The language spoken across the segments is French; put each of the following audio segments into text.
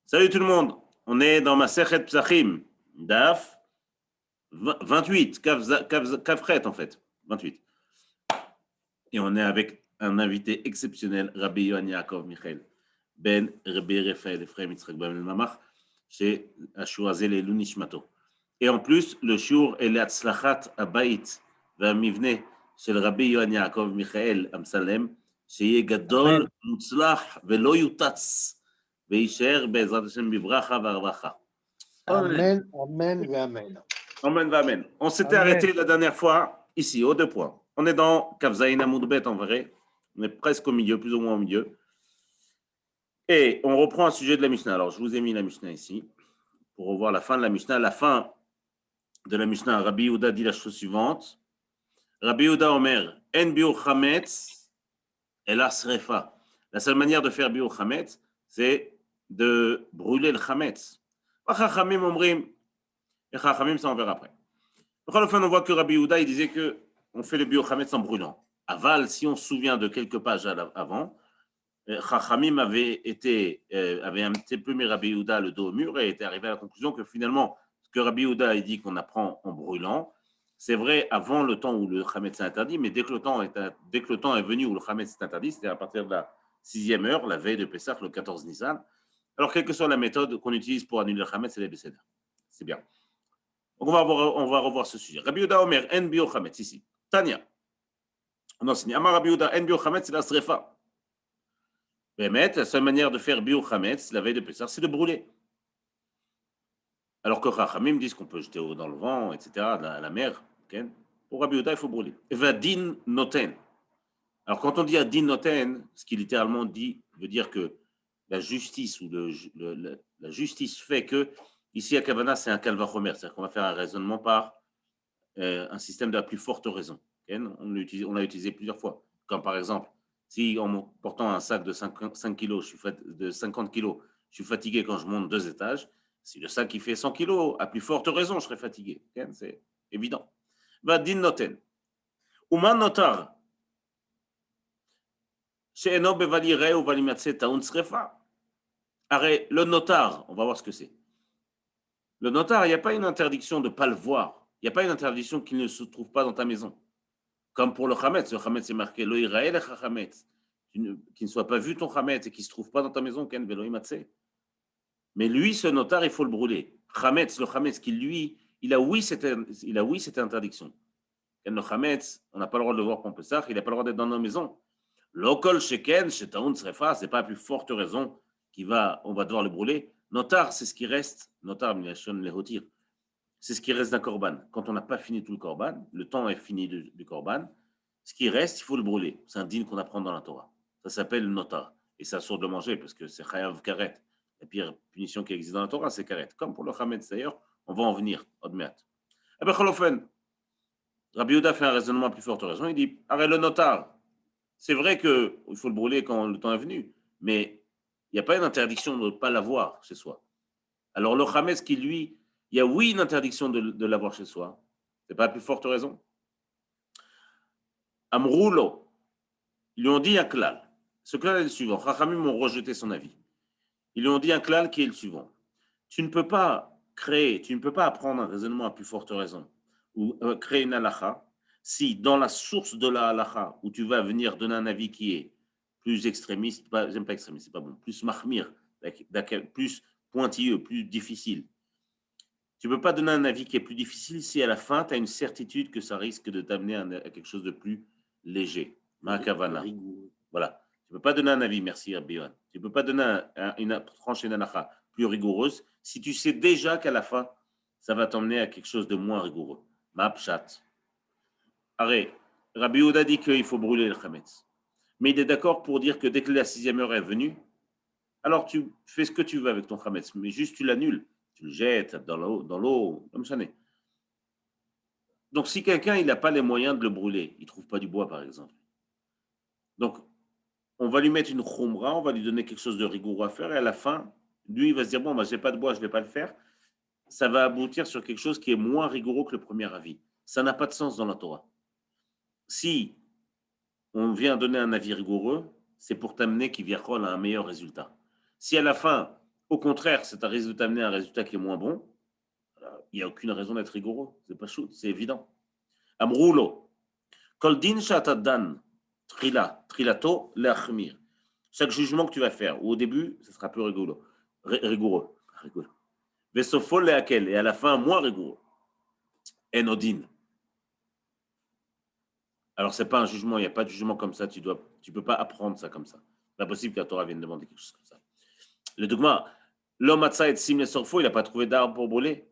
Salut tout le monde, on est dans ma Sechet Psachim, Daf 28, Kafret en fait, 28. Et on est avec un invité exceptionnel, Rabbi Yohan Yaakov Michael, Ben Rabbi Raphaël Ephraim Yitzchak Ben Mamach, chez Ashurazel et Lunishmato. Et en plus, le shiur est l'Atzlachat Abayit, והמבנה של רבי יוהן יעקב מיכאל אמסלם, שיהיה גדול, מוצלח ולא יוטץ. ויישאר בעזרת השם בברכה והרווחה. Amen, amen et amen. Amen, amen. On s'était arrêté la dernière fois ici, aux 2 points. On est dans Kavzaïn Amoudbet en vrai. On est presque au milieu, plus ou moins au milieu. Et on reprend un sujet de la Mishnah. Alors, je vous ai mis la Mishnah ici pour revoir la fin de la Mishnah. La fin de la Mishnah, Rabbi Yehuda dit la chose suivante. Rabbi Yehuda Omer, En bio chametz, ela srefa. La seule manière de faire bio chametz, c'est de brûler le chametz. Chachamim omrim, et Chachamim, ça on verra après. Enfin, on voit que Rabbi Yehuda, il disait qu'on fait le bio chametz en brûlant. Aval, si on se souvient de quelques pages avant, Chachamim avait un petit peu mis Rabbi Yehuda le dos au mur et était arrivé à la conclusion que finalement, ce que Rabbi Yehuda a dit qu'on apprend en brûlant, c'est vrai avant le temps où le chametz est interdit, mais dès que le temps est venu où le chametz est interdit, c'était à partir de la 6e heure, la veille de Pessah, le 14 Nissan. Alors, quelle que soit la méthode qu'on utilise pour annuler le chametz, c'est les Besséder. C'est bien. Donc, on va revoir ce sujet. Rabbi Yehuda Omer, En bio chametz, ici. Tania. On enseigne. Amar Rabbi Yehuda, En bio chametz, c'est la srefa. Bémet, la seule manière de faire bio chametz, la veille de Pessah, c'est de brûler. Alors que Chachamim disent qu'on peut jeter dans le vent, etc., à la mer. Okay? Pour Rabbi Yehuda, il faut brûler. Vadin noten. Alors, quand on dit adin noten, ce qui littéralement dit veut dire que la justice ou la justice fait que, ici à Kavana, c'est un kalvachomer, c'est-à-dire qu'on va faire un raisonnement par un système de la plus forte raison. Okay? On l'a utilisé plusieurs fois. Comme par exemple, si en portant un sac de 5 kilos, de 50 kilos, je suis fatigué quand je monte 2 étages, si le sac qui fait 100 kilos, à plus forte raison, je serais fatigué. Okay? C'est évident. Va din noten. Uman notar. She'eno bevalire ou valimatse taun srefa. Arrête, le notar, on va voir ce que c'est. Le notar, il n'y a pas une interdiction de ne pas le voir. Il n'y a pas une interdiction qu'il ne se trouve pas dans ta maison. Comme pour le chametz c'est marqué lo irael et chametz, qu'il ne soit pas vu ton chametz et qu'il ne se trouve pas dans ta maison, ken velo imatse. Mais lui, ce notar, il faut le brûler. Le chametz qui lui, il a oui cette interdiction. Le chametz, on n'a pas le droit de le voir pour Pessah, il n'a pas le droit d'être dans nos maisons. L'okol sheken, shetaoun srefa, c'est pas la plus forte raison on va devoir le brûler. Notar, c'est ce qui reste. Notar, milachon lehotir. C'est ce qui reste d'un korban. Quand on n'a pas fini tout le korban, le temps est fini du korban, ce qui reste, il faut le brûler. C'est un din qu'on apprend dans la Torah. Ça s'appelle le notar. Et c'est assourd de le manger parce que c'est chayav karet. La pire punition qui existe dans la Torah, c'est karet. Comme pour le chametz d'ailleurs, on va en venir. Odmeat. Eh bien, Cholofen, Rabbi Yehuda fait un raisonnement à plus forte raison. Il dit, arrête le notar. C'est vrai qu'il faut le brûler quand le temps est venu, mais il n'y a pas une interdiction de ne pas l'avoir chez soi. Alors le chametz qui, lui, il y a oui une interdiction de l'avoir chez soi. C'est pas la plus forte raison. Amroulo, ils lui ont dit un klal. Ce klal est le suivant. Chachamim ont rejeté son avis. Ils lui ont dit un klal qui est le suivant. Tu ne peux pas apprendre un raisonnement à plus forte raison ou créer une halakha si dans la source de la halakha où tu vas venir donner un avis qui est plus extrémiste, j'aime pas extrémiste, c'est pas bon, plus mahmir, plus pointilleux, plus difficile. Tu ne peux pas donner un avis qui est plus difficile si à la fin, tu as une certitude que ça risque de t'amener à quelque chose de plus léger. Ma'akavana. Voilà. Tu ne peux pas donner un avis, merci Rabbi. Tu ne peux pas donner une tranchée d'anacha plus rigoureuse si tu sais déjà qu'à la fin, ça va t'emmener à quelque chose de moins rigoureux. Ma'apshat. Arrête. Rabbi Yehuda dit qu'il faut brûler le chametz. Mais il est d'accord pour dire que dès que la 6e heure est venue, alors tu fais ce que tu veux avec ton chametz, mais juste tu l'annules. Tu le jettes dans l'eau, comme ça n'est. Donc, si quelqu'un n'a pas les moyens de le brûler, il ne trouve pas du bois, par exemple. Donc, on va lui mettre une khumra, on va lui donner quelque chose de rigoureux à faire, et à la fin, lui, il va se dire, bon, je n'ai pas de bois, je ne vais pas le faire. Ça va aboutir sur quelque chose qui est moins rigoureux que le premier avis. Ça n'a pas de sens dans la Torah. Si on vient donner un avis rigoureux, c'est pour t'amener qui à un meilleur résultat. Si à la fin, au contraire, ça risque de t'amener à un résultat qui est moins bon, il n'y a aucune raison d'être rigoureux. C'est pas shoot, c'est évident. Amroulo. Kol din shatadan trilato leachmir. Chaque jugement que tu vas faire, ou au début, ce sera plus rigoureux. Vesofol leakel, et à la fin, moins rigoureux. Enodin. Alors, ce n'est pas un jugement, il n'y a pas de jugement comme ça, tu ne peux pas apprendre ça comme ça. C'est pas possible que la Torah vienne demander quelque chose comme ça. Le dogma, l'homme Atsa et Sim les Sorfo, il n'a pas trouvé d'arbre pour brûler.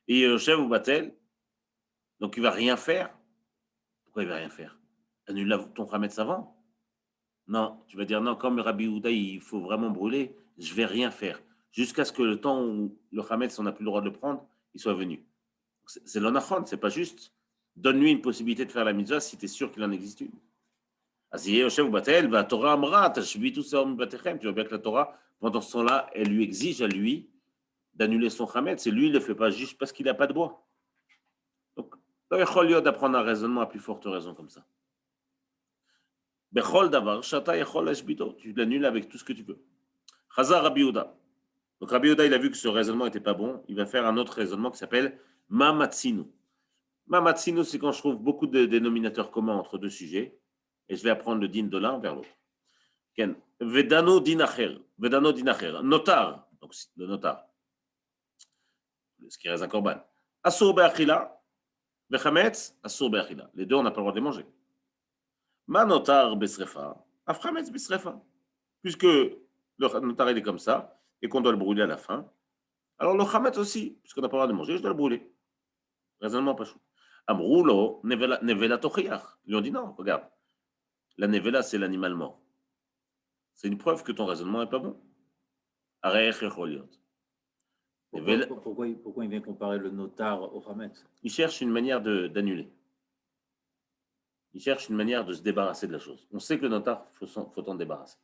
Et Yoshev ou Batel, donc il ne va rien faire. Pourquoi il ne va rien faire? Annule ton Hametz avant. Non, tu vas dire non, comme Rabbi Houda, il faut vraiment brûler, je ne vais rien faire. Jusqu'à ce que le temps où le Hametz, on n'a plus le droit de le prendre, il soit venu. C'est l'onachon, c'est pas juste. Donne-lui une possibilité de faire la mitzvah si tu es sûr qu'il en existe une. Tu vois bien que la Torah, pendant ce temps-là, elle lui exige à lui d'annuler son Hametz. Et lui, il ne le fait pas juste parce qu'il n'a pas de bois. Donc, il y a d'apprendre un raisonnement à plus forte raison comme ça. Bechol davar, shata yechol ashbito. Tu l'annules avec tout ce que tu peux. Chazar Rabbi Yehuda. Donc Rabbi Yehuda, il a vu que ce raisonnement n'était pas bon. Il va faire un autre raisonnement qui s'appelle Mamatsinu. Mamatsinu, c'est quand je trouve beaucoup de dénominateurs communs entre deux sujets. Et je vais apprendre le din de l'un vers l'autre. Vedano dinacher. Vedano dinacher. Notar. Donc le notar. Ce qui reste un korban. Asur be'achila. Vechametz. Asur be'achila. Les deux, on n'a pas le droit de les manger. Manotar besrefa. Afchametz besrefa. Puisque le notar il est comme ça et qu'on doit le brûler à la fin. Alors le chametz aussi, puisqu'on n'a pas le droit de manger, je dois le brûler. Raisonnement pas chaud. Amroulo nevela tochiach. Ils lui ont dit non, regarde. La nevela, c'est l'animal mort. C'est une preuve que ton raisonnement n'est pas bon. Pourquoi il vient comparer le notar au Hametz? Il cherche une manière d'annuler. Il cherche une manière de se débarrasser de la chose. On sait que le notar, il faut s'en débarrasser.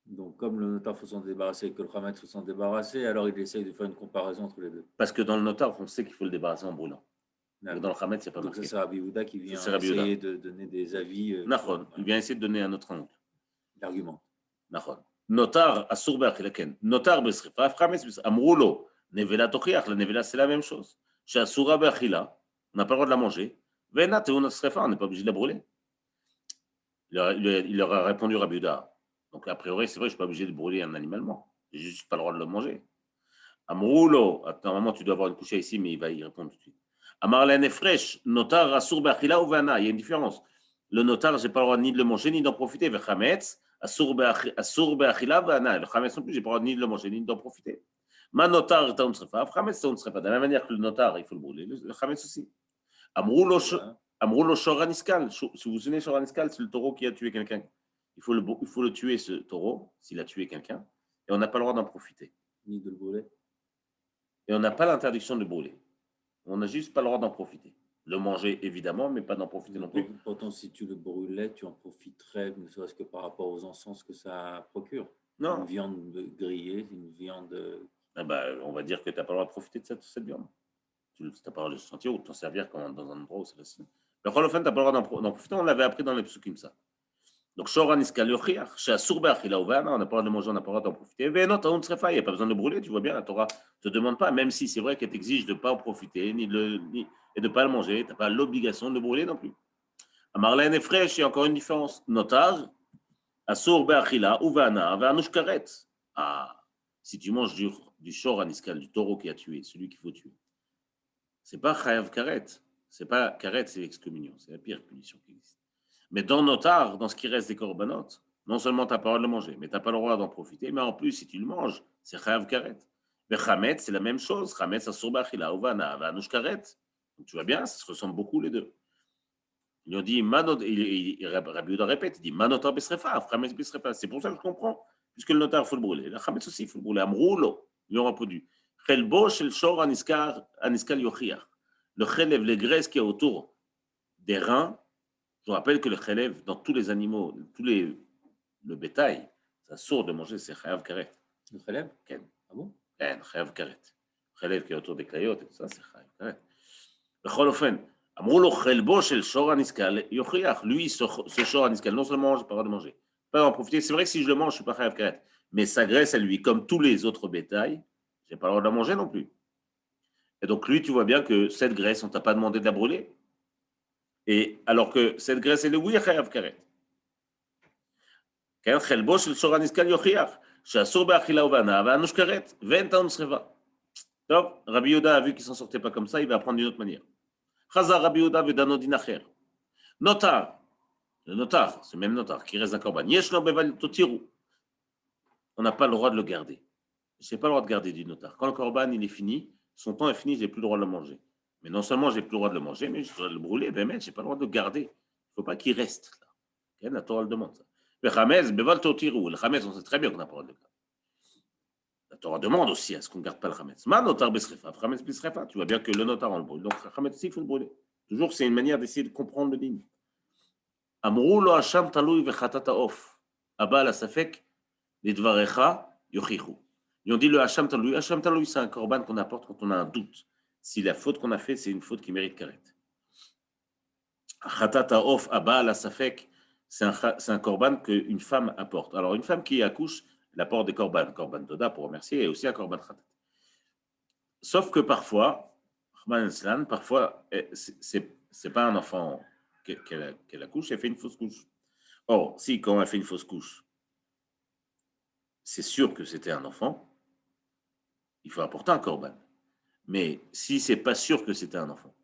Donc, comme le notar, il faut s'en débarrasser, que le Hametz, il faut s'en débarrasser, alors il essaye de faire une comparaison entre les deux. Parce que dans le notar, on sait qu'il faut le débarrasser en brûlant. Dans le Hametz, il n'y a pas donc marqué. C'est Rabbi Yehuda qui vient essayer de donner des avis. Nachon. Il vient essayer de donner un autre angle. L'argument. Nachon. Notar, asur be'achilaken. Notar besrefa, Hametz besrefa. Amroulo, nevela tochiach. La nevela, c'est la même chose. Chez asura be'achila, on n'a pas le droit de la manger. Vena teuna srefa, on n'est pas obligé de la brûler. Il leur a répondu Rabbi Yehuda. Donc, a priori, c'est vrai, je ne suis pas obligé de brûler un animal mort. Je n'ai juste pas le droit de le manger. Amroulo, normalement, tu dois avoir une couchée ici, mais il va y répondre tout de suite. Amarlen fresh, notar asur be'achila ou vana. Il y a une différence. Le notar, je n'ai pas le droit ni de le manger, ni d'en profiter. Vechametz, asur be'achila vana. Le chametz non plus, je n'ai pas le droit ni de le manger, ni d'en profiter. Ma notar taun srefa, chametz taun srefa. De la même manière que le notar, il faut le brûler, le chametz aussi. Amroulo shoraniskal. Si vous vous souvenez, shoraniskal, c'est le taureau qui a tué quelqu'un. Il faut le tuer, ce taureau, s'il a tué quelqu'un, et on n'a pas le droit d'en profiter. Ni de le brûler. Et on n'a pas l'interdiction de brûler. On n'a juste pas le droit d'en profiter. Le manger, évidemment, mais pas d'en profiter non plus. Pourtant, si tu le brûlais, tu en profiterais, ne serait-ce que par rapport aux encens que ça procure. Non. Une viande grillée, une viande. On va dire que tu n'as pas le droit de profiter de cette viande. Tu n'as pas le droit de se sentir ou de t'en servir comme dans un endroit où c'est facile. Le Kholofen, tu n'as pas le droit d'en profiter. On l'avait appris dans les psukim ça. Donc, Shoran Iskal Yochiach, chez Asurba Achila Ovana, on n'a pas le droit de manger, on n'a pas le droit d'en profiter. Il n'y a pas besoin de brûler, tu vois bien, la Torah ne te demande pas, même si c'est vrai qu'elle t'exige de ne pas en profiter et de ne pas le manger, tu n'as pas l'obligation de le brûler non plus. Amarlen est fraîche, il y a encore une différence. Notar, Asurba Achila Ovana, Vanush Karet. Ah, si tu manges du Shoran Iskal, du taureau qui a tué, celui qu'il faut tuer, c'est pas Chayav Karet. C'est pas Karet, c'est l'excommunion, c'est la pire punition qui existe. Mais dans notar, dans ce qui reste des corbanotes, non seulement tu n'as pas le droit de le manger, mais tu n'as pas le droit d'en profiter, mais en plus, si tu le manges, c'est chayav karet. Mais chametz, c'est la même chose. Chametz, asur b'achila, uvana, vanush karet. Donc tu vois bien, ça se ressemble beaucoup les deux. Ils lui ont dit, Rabbi Yehuda répète, il dit, manotar besrefa, chametz besrefa. C'est pour ça que je comprends, puisque le notar, il faut le brûler. Le chametz aussi, il faut le brûler. Amroulo, ils lui ont répondu. Chelbo shel shor aniskal yochiach. Le chelev, les graisses qu'il y a autour des reins. Je vous rappelle que le chelev, dans tous les animaux, le bétail, ça sort de manger, c'est chayav karet. Le chelev? Ken. Ah bon? Ken, chayav karet. Le chelev qui est autour des clayotes et tout ça, c'est chayav karet. Bechol ofen, אמרו לו חלבו של שור הנסקל יוכיח. Lui, ce shor aniskal, non seulement je n'ai pas le droit de manger, pas d'en profiter. C'est vrai que si je le mange, je ne suis pas chayav karet. Mais sa graisse, elle lui, comme tous les autres bétails, j'ai pas le droit de la manger non plus. Et donc lui, tu vois bien que cette graisse, on t'a pas demandé de la brûler. Et alors que cette graisse, elle est oui, chayav karet. כן, חלבו של שור הנזקל יוכיח שאסור באכילה ובהנאה ואנוש כרת ואין טעם שרפה. טוב, רבי יהודה a vu qu'il s'en sortait pas comme ça, il va apprendre d'une autre manière. חזר רבי יהודה ודנו דין אחר. נותר, le notar, ce même notar, qui reste un corban. יש לו בבל תותירו. On n'a pas le droit de le garder. Je n'ai pas le droit de garder du notar. Quand le corban il est fini, son temps est fini, je n'ai plus le droit de le manger. Mais non seulement je n'ai plus le droit de le manger, mais je dois le brûler, ben, je n'ai pas le droit de le garder. Il ne faut pas qu'il reste là. Okay, la Torah le demande ça. Le Chametz, beval totiru. Le Chametz, on sait très bien qu'on n'a pas le droit de le garder. La Torah demande aussi à ce qu'on ne garde pas le Chametz. Ma notar besrefa, Chametz besrefa. Tu vois bien que le notar, on le brûle. Donc, le Chametz aussi, il faut le brûler. Toujours, c'est une manière d'essayer de comprendre le digne. Amrou lo hasham talui vechatata of. Abba la safek, lidvarecha yochichu. Ils ont dit le hasham talui. Hasham talui, c'est un korban qu'on apporte quand on a un doute. Si la faute qu'on a faite, c'est une faute qui mérite karet. Chatata of, abba la safek, c'est un korban qu'une femme apporte. Alors, une femme qui accouche, elle apporte des korban doda pour remercier, et aussi un korban khatat. Sauf que parfois, parfois, c'est pas un enfant qu'elle accouche, elle fait une fausse couche. Or, si quand elle fait une fausse couche, c'est sûr que c'était un enfant, il faut apporter un korban. Mais si c'est pas sûr que c'était un enfant,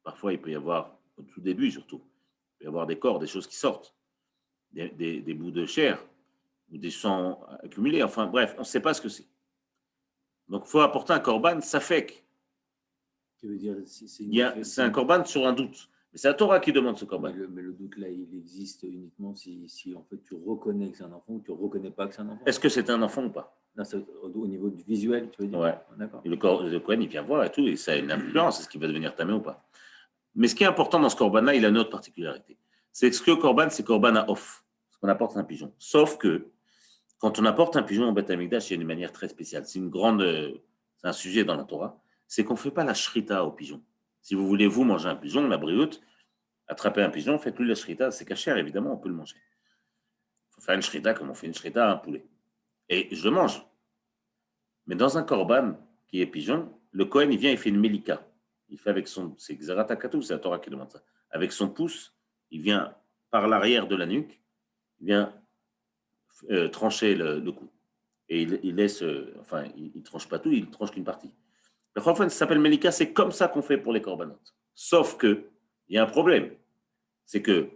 parfois il peut y avoir, au tout début surtout, il peut y avoir des corps, des choses qui sortent. Des bouts de chair ou des sangs accumulés. Enfin bref, on ne sait pas ce que c'est. Donc il faut apporter un korban safek. Tu veux dire, c'est un korban sur un doute. Mais c'est la Torah qui demande ce korban. Mais le doute là, il existe uniquement si en fait tu reconnais que c'est un enfant ou tu ne reconnais pas que c'est un enfant. Est-ce que c'est un enfant ou pas? Non, au niveau du visuel, tu veux dire? Ouais. D'accord. Et le Kohen, il vient voir et tout, et ça a une influence. Est-ce qu'il va devenir tamé ou pas? Mais ce qui est important dans ce korban-là, il a une autre particularité. C'est que ce korban, c'est korban à off. On apporte un pigeon. Sauf que quand on apporte un pigeon au Beth Amikdash, il y a une manière très spéciale. C'est un sujet dans la Torah. C'est qu'on ne fait pas la shrita au pigeon. Si vous voulez vous manger un pigeon, la brioute, attrapez un pigeon, faites-lui la shrita. C'est cachère, évidemment, on peut le manger. Il faut faire une shrita comme on fait une shrita à un poulet. Et je le mange. Mais dans un korban qui est pigeon, le Kohen, il vient, il fait une melika. Il fait avec c'est Xeratakatou, c'est la Torah qui demande ça. Avec son pouce, il vient par l'arrière de la nuque, il vient trancher le cou. Et il laisse, il tranche pas tout, il tranche qu'une partie. Le Chofan, ça s'appelle Melika, c'est comme ça qu'on fait pour les corbanotes. Sauf que, il y a un problème. C'est que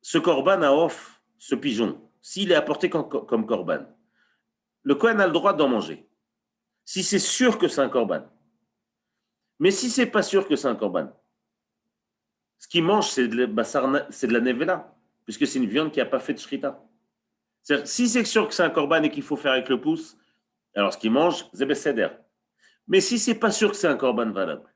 ce korban à off, ce pigeon, s'il est apporté comme korban, le Kohen a le droit d'en manger. Si c'est sûr que c'est un korban. Mais si c'est pas sûr que c'est un korban, ce qu'il mange, c'est de la nevela, puisque c'est une viande qui n'a pas fait de shrita. C'est-à-dire, si c'est sûr que c'est un korban et qu'il faut faire avec le pouce, alors ce qu'il mange, c'est besséder. Mais si c'est pas sûr que c'est un korban valable,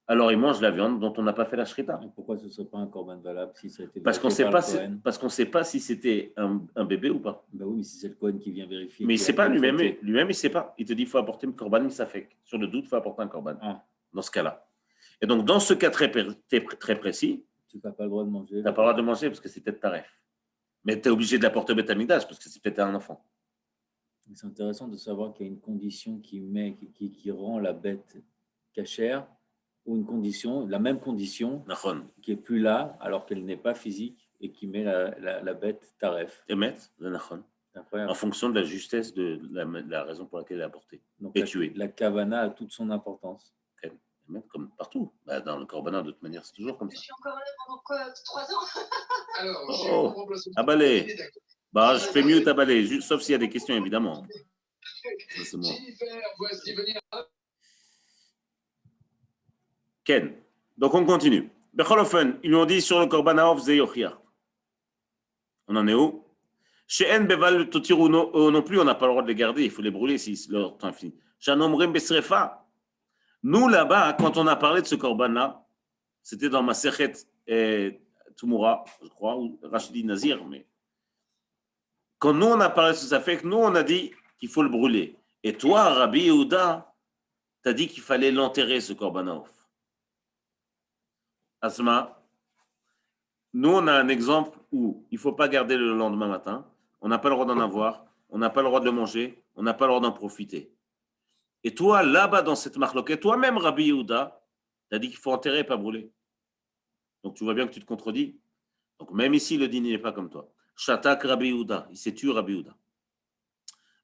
alors il mange la viande dont on n'a pas fait la shrita. Pourquoi ce ne serait pas un korban valable si ça a été parce qu'on ne sait pas si c'était un bébé ou pas. Ben oui, mais si c'est le Kohen qui vient vérifier. Mais il ne sait pas lui-même, il ne sait pas. Il te dit qu'il faut apporter un korban misafek. Sur le doute, il faut apporter un korban. Dans ce cas-là. Et donc, dans ce cas très précis, tu n'as pas le droit de manger. Tu n'as pas le droit de manger parce que c'est peut-être taref. Mais tu es obligé de l'apporter au Beth Amikdash parce que c'est peut-être un enfant. C'est intéressant de savoir qu'il y a une condition qui rend la bête cachère, ou une condition, la même condition, qui n'est plus là alors qu'elle n'est pas physique et qui met la bête taref. En fonction de la justesse de la raison pour laquelle elle est apportée. Donc et tuée. La kavana a toute son importance. Comme partout. Dans le korbanah, de toute manière, c'est toujours comme ça. Je suis encore là pendant 3 ans. Alors, abalé. Je fais mieux t'abaler, sauf s'il y a des questions, évidemment. Ça, c'est moi. Ken. Donc, on continue. Becholofen, ils lui ont dit sur le korbanah of zeyochia. On en est où? Chez En Beval Totiru non plus, on n'a pas le droit de les garder, il faut les brûler si leur temps est fini. Shanomrim Besrefa. Nous, là-bas, quand on a parlé de ce korban-là, c'était dans ma Sechet Tumura, je crois, ou Rachidi Nazir, mais quand nous, on a parlé de ce Safek, nous, on a dit qu'il faut le brûler. Et toi, Rabbi Yehuda, tu as dit qu'il fallait l'enterrer, ce korban. Asma, nous, on a un exemple où il ne faut pas garder le lendemain matin, on n'a pas le droit d'en avoir, on n'a pas le droit de le manger, on n'a pas le droit d'en profiter. Et toi, là-bas, dans cette marloquette, toi-même, Rabbi Yehuda, tu as dit qu'il faut enterrer et pas brûler. Donc, tu vois bien que tu te contredis. Donc, même ici, le dîner n'est pas comme toi. Shatak Rabbi Yehuda, il s'est tué Rabbi Yehuda.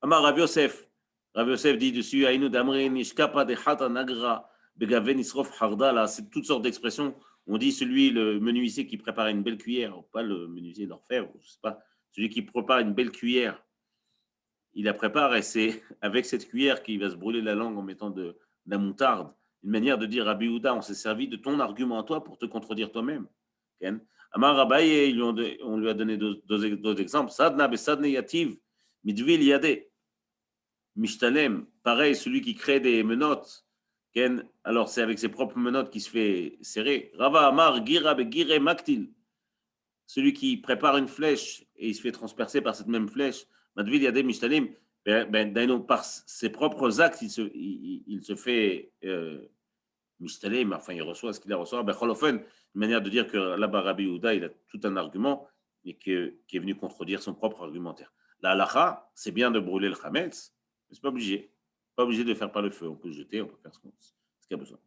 Amar Rabbi Yosef. Rabbi Yosef dit dessus, Aïnou Damre, Nishkapa de Hata Nagra, Begaven Isrof Hardala. C'est toutes sortes d'expressions. On dit celui, le menuisier qui prépare une belle cuillère, pas le menuisier d'orfèvre, je ne sais pas, celui qui prépare une belle cuillère. Il la prépare et c'est avec cette cuillère qu'il va se brûler la langue en mettant de la moutarde. Une manière de dire, Rabbi Yehuda, on s'est servi de ton argument à toi pour te contredire toi-même. Amar Rabaye, on lui a donné deux exemples. Sadna besadne yativ, midvil yade, mishtalem. Pareil, celui qui crée des menottes. Alors c'est avec ses propres menottes qu'il se fait serrer. Rava Amar gira begire maktil. Celui qui prépare une flèche et il se fait transpercer par cette même flèche. Madvil yade mishtalem. Par ses propres actes, il se fait mishtalem, enfin il reçoit ce qu'il a reçu. Une manière de dire que là-bas Rabbi Yehuda, il a tout un argument et qui est venu contredire son propre argumentaire. La halacha, c'est bien de brûler le chametz, mais c'est pas obligé. Pas obligé de faire par le feu. On peut jeter, on peut faire ce qu'il y a besoin.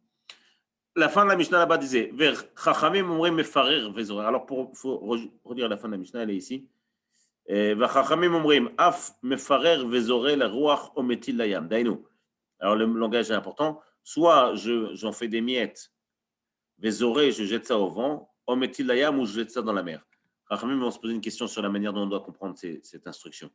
La fin de la Mishnah là-bas disait vers chachamim omrim mefarer vezoreh. Alors il faut redire la fin de la Mishnah, elle est ici. Vachachamim omrim af mefarer vezoreh la ruach ometil layam. Dainu. Alors le langage est important. Soit j'en fais des miettes, vezoreh, je jette ça au vent, ometil layam, ou je jette ça dans la mer. Chachamim vont se poser une question sur la manière dont on doit comprendre cette instruction.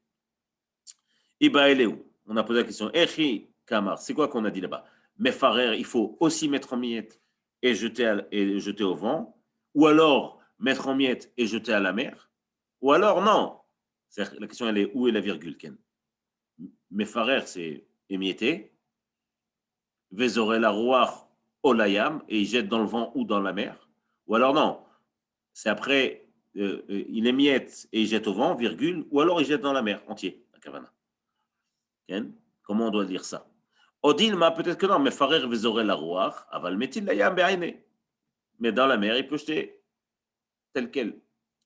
Iba eleu. On a posé la question. Echi kamar. C'est quoi qu'on a dit là-bas? Mefarer, il faut aussi mettre en miettes et jeter au vent, ou alors mettre en miettes et jeter à la mer, ou alors non. La question elle est où est la virgule, Ken? Mefarer, c'est émietter. Vezoreh la roar olayam, et il jette dans le vent ou dans la mer. Ou alors non, c'est après, il émiette et il jette au vent, virgule, ou alors il jette dans la mer, entier, la kavana. Ken? Comment on doit dire ça? Odilma, peut-être que non, mais Farer Vezoreh la roar, aval metil layam be'aine. Mais dans la mer, il peut jeter tel quel.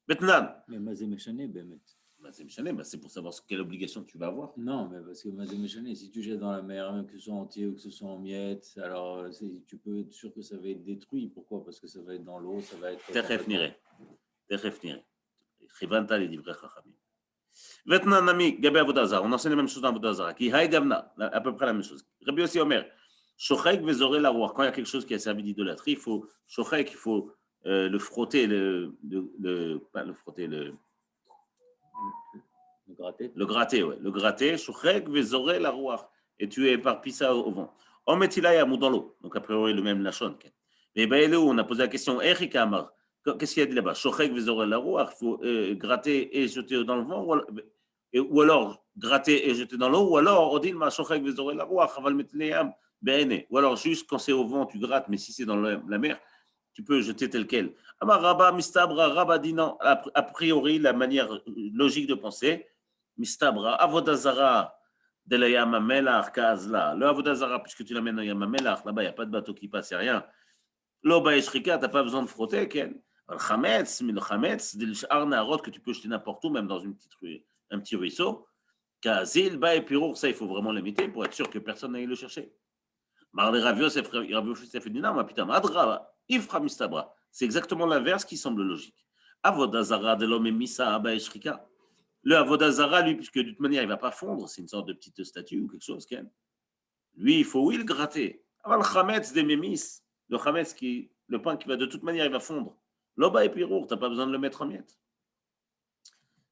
Betnan. Mais Mazé Méchané, Bémet. Mazé Méchané, c'est pour savoir quelle obligation tu vas avoir. Non, mais parce que Mazé Méchané, si tu jettes dans la mer, que ce soit entier ou que ce soit en miettes, alors tu peux être sûr que ça va être détruit. Pourquoi? Parce que ça va être dans l'eau, ça va être. Techef nire. Chivanta les divrei chachamim. Maintenant, Nami, Gabé Avodazar, on enseigne la même chose dans Avodazar, qui Haï Gavna, à peu près la même chose. Rabbi Yossi Omer, Shochek Vezoreh la roar, quand il y a quelque chose qui a servi d'idolâtrie, il faut Shochek, il faut le frotter, pas le frotter, le gratter. Le gratter, ouais. Le gratter, Shochek Vezoreh la roar, et tu éparpilles ça au vent. Ometilaya, ou dans l'eau, donc a priori le même lachon. Mais ben, on a posé la question, Erika Amar, qu'est-ce qu'il y a dit là-bas? Shochek Vezoreh la roar, il faut gratter et jeter dans le vent, ou alors gratter et jeter dans l'eau, ou alors Odilma Shochek Vezoreh la roar, Chaval Metleyam Be'ene, ou alors juste quand c'est au vent, tu grattes, mais si c'est dans la mer, tu peux jeter tel quel. Amar Rabba Mistabra, Rabba dit non, a priori, la manière logique de penser, Mistabra, Avodazara de la Yamamelach, Kazla, le Avodazara, puisque tu l'amènes à Yamamelach, là-bas, il n'y a pas de bateau qui passe, il n'y a rien. L'Oba Eshrika, tu n'as pas besoin de frotter, Ken. Le Chametz, mais le Chametz, des Arnarot que tu peux jeter n'importe où, même dans un petit ruisseau. Kazil, Ba et Pirour, ça, il faut vraiment l'imiter pour être sûr que personne n'aille le chercher. Marle Ravios, c'est fait du nom, putain, Madra, Ifra Mistabra. C'est exactement l'inverse qui semble logique. Avodazara de l'homme Misa, Aba Eshrika. Le Avodazara, lui, puisque de toute manière, il ne va pas fondre, c'est une sorte de petite statue ou quelque chose, Ken. Lui, il faut, oui, le gratter. Avant le Chametz des Mémis, le Chametz, le pain qui va de toute manière, il va fondre. L'Oba et Pirour, tu n'as pas besoin de le mettre en miettes.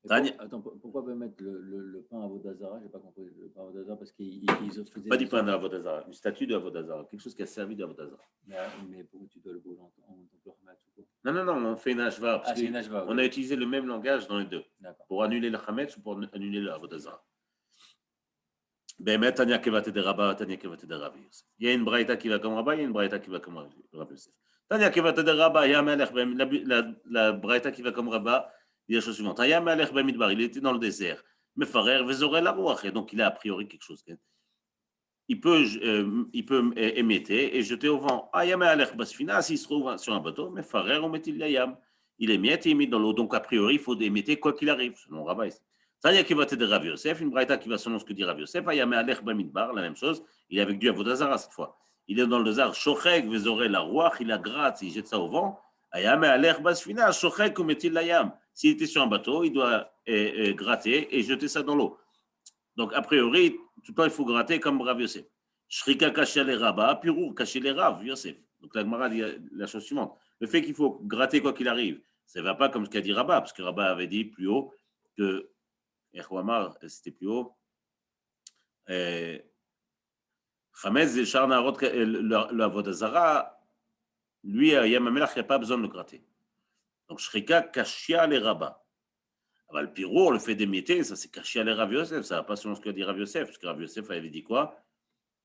Attends, pourquoi pas mettre le pain à Vodazara? Je n'ai pas compris le pain à Vodazara parce qu'ils faisaient. Pas du pain à Vodazara, une statue de Vodazara, quelque chose qui a servi de Vodazara. Mais pourquoi tu dois le brûler en Hametz ou quoi? Non, on fait une ashva. C'est une ashva. On a utilisé le même langage dans les deux. Pour annuler le Hametz ou pour annuler le Vodazara. Ben, Tania Kevate de Rabba, Tania Kevate de Rabbi Yosef. Il y a une braïta qui va comme Rabba, il y a une braïta qui va comme Rabbi Yosef. Tania Kevate de Rabba, la braïta qui va comme Rabba, il y a la chose suivante. Il était dans le désert. Mais Farer Vezoreh la roar, et donc il a a priori quelque chose. Il peut émettre et jeter au vent. S'il se trouve sur un bateau, mais Farer ou Metil Yam. Il émiette et il met dans l'eau. Donc a priori, il faut émettre quoi qu'il arrive, selon Rabba. Tanya qui va t'aider Rav Yosef, une braïta qui va selon ce que dit Rav Yosef, Ayame Alech Bamidbar, la même chose, il est avec Dieu à Vodazara cette fois. Il est dans le désert, Shochek, Vezoré, la Rouach, il la gratte, il jette ça au vent. Ayame Alech Basfina, Shochek, Umetil Layam. S'il était sur un bateau, il doit gratter et jeter ça dans l'eau. Donc, a priori, tout le temps, il faut gratter comme Rav Yosef. Shrika Kaché les Rabba, Pirour Kaché les Rav Yosef. Donc, la Gemara dit la chose suivante. Le fait qu'il faut gratter quoi qu'il arrive, ça ne va pas comme ce qu'a dit Rabba, parce que Rabba avait dit plus haut que c'était plus haut. Chametz et Char Narot, le Avodazara, lui, à Yamamelach, il n'y a pas besoin de le gratter. Donc, Shrika Kashia les Rabba. Alors, le Pirour, le fait d'émietter, ça c'est Kashia les Rav Yosef, ça ne va pas selon ce qu'a dit Rav Yosef, parce que Rav Yosef avait dit quoi?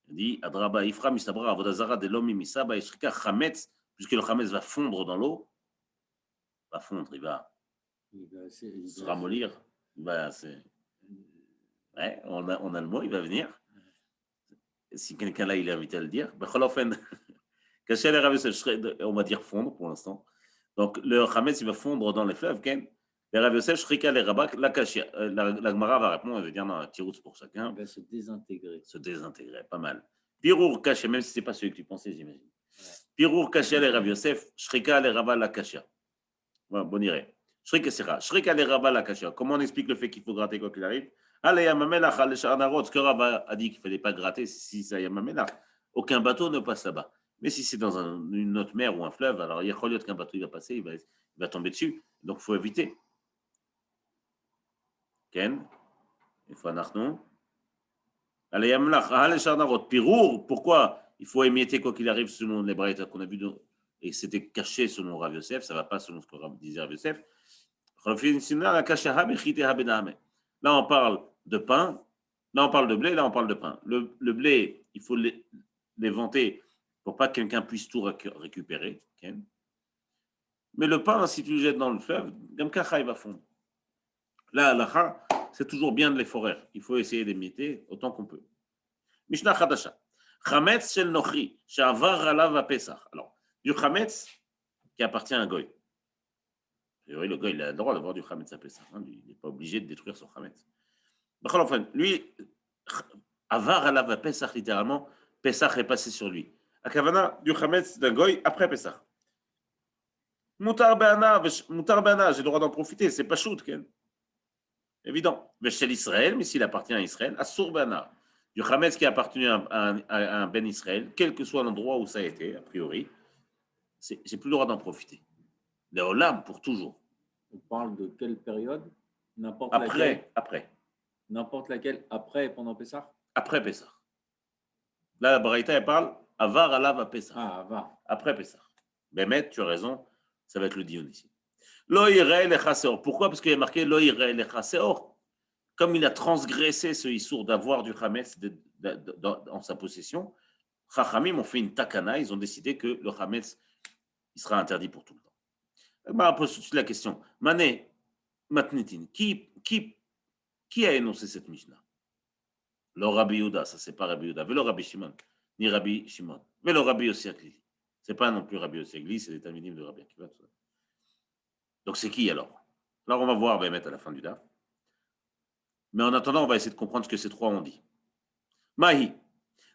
Il dit Adraba Ifra Misabra Avodazara de l'homme Misaba et Shrika Chametz, puisque le Chametz va fondre dans l'eau, va fondre, il va se ramollir. Ouais, on a le mot, il va venir. Si quelqu'un là, il est invité à le dire. On va dire fondre pour l'instant. Donc, le Chametz, il va fondre dans les fleuves. Les Rav Yosef, Shrika, les Rabak, la Kashia. La Gemara va répondre, elle veut dire, non, un petit route pour chacun. Il va se désintégrer. Se désintégrer, pas mal. Pirour Kashia, même si ce n'est pas celui que tu pensais, j'imagine. Pirour Kashia, les Rav Yosef, Shrika, les Rabak, la Kashia. Voilà, bon irait. Shrika, les Rabak, la Kashia. Comment on explique le fait qu'il faut gratter quoi qu'il arrive? Ce que Rabba a dit qu'il ne fallait pas gratter, si ça y a Mamelach, aucun bateau ne passe là-bas. Mais si c'est dans une autre mer ou un fleuve, alors il y a qu'un bateau il va passer, il va tomber dessus. Donc il faut éviter. Ken, il faut un Pirour, pourquoi il faut émietter quoi qu'il arrive selon les braïtas qu'on a vu, et c'était caché selon Rav Yosef, ça ne va pas selon ce que disait Rav Yosef. Là, on parle de pain, là, on parle de blé, là, on parle de pain. Le blé, il faut l'éventer pour pas que quelqu'un puisse tout récupérer. Okay? Mais le pain, si tu le jettes dans le fleuve, Gamkacha, il va fondre. Là, l'akha, c'est toujours bien de les forer. Il faut essayer d'émietter autant qu'on peut. Mishnah Chadasha. Chametz shel nochri, she'avar alav ha-pesach. Alors, du chametz qui appartient à un goy. Et oui, le gars, il a le droit d'avoir du chametz à Pessah. Il n'est pas obligé de détruire son chametz. Enfin, lui, avar alav Pessah, littéralement, Pessah est passé sur lui. A kavana du chametz d'un goy après Pessah. Mutar be'ana, j'ai le droit d'en profiter, c'est pas shoot, Ken. Évident. Mais chez l'Israël, mais s'il appartient à Israël, assur be'ana. Du chametz qui a appartenu à un ben Israël, quel que soit l'endroit où ça a été, a priori, j'ai plus le droit d'en profiter. Les olam pour toujours. On parle de quelle période? N'importe laquelle. Après. N'importe laquelle, après et pendant Pessah? Après Pessah. Là, la Braïta, elle parle Avar alav à Pessah. Ah, Avar. Après Pessah. Bémet, tu as raison, ça va être le dion ici. Lo irei lecha seor. Pourquoi? Parce qu'il y a marqué Lo irei lecha seor. Comme il a transgressé ce issour d'avoir du chametz en sa possession, Chachamim ont fait une takana, ils ont décidé que le chametz il sera interdit pour tout le temps. On pose tout de suite la question. Mané, Matnitin, qui a énoncé cette Mishnah? Le Rabbi Yehuda, ça c'est pas Rabbi Yehuda, mais le Rabbi Shimon, ni Rabbi Shimon, mais le Rabbi Yossi Agli. C'est pas non plus Rabbi Yossi Agli, c'est les Talmidim de Rabbi Akiva. Donc c'est qui alors? Alors on va voir, on va mettre à la fin du daf. Mais en attendant, on va essayer de comprendre ce que ces trois ont dit. Mahi,